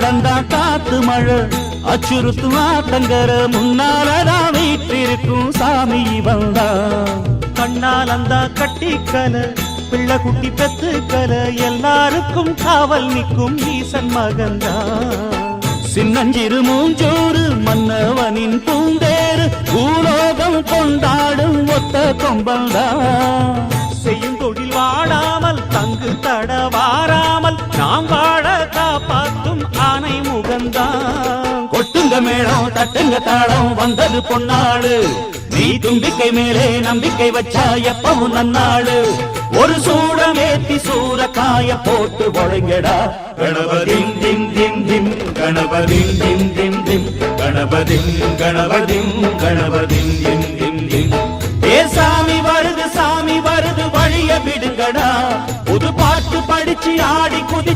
கண்ணாலந்தா காத்து மழை அச்சுறுத்தும் ஆத்தங்கர முன்னாலதான் வீட்டிருக்கும் சாமி வந்தா கண்ணாலந்தா கட்டிக்கல பிள்ளை குட்டி பெத்துக்கல எல்லாருக்கும் காவல் நிற்கும் ஈசன் மகந்தா சின்னஞ்சிறு மூஞ்சூறு மன்னவனின் பூந்தேறு பூலோகம் கொண்டாடும் ஒத்த கொம்பந்தா செய்யும் தொழில் வாடாமல் தங்கு தட வாராமல் நாம் வாழ காப்பாற்றும் ஆனை முகந்தா கொட்டுங்க மேளம் தட்டுங்க தாளம் வந்தது பொன்னாடு நீ தும்பிக்கை மேலே நம்பிக்கை வச்சா எப்பவும் நன்னாடு ஒரு சூடமேத்தி சூரக்காய போட்டு ஒழுங்கடா கணபதிம் திம் திம் திம் கணபதிம் திம் திம் திம் கணபதிம் கணபதிம் கணபதிம் திம் திம் திம் ஏ சாமி வருது வழிய விடுங்கடா புது பாட்டு படிச்சு ஆடி குதி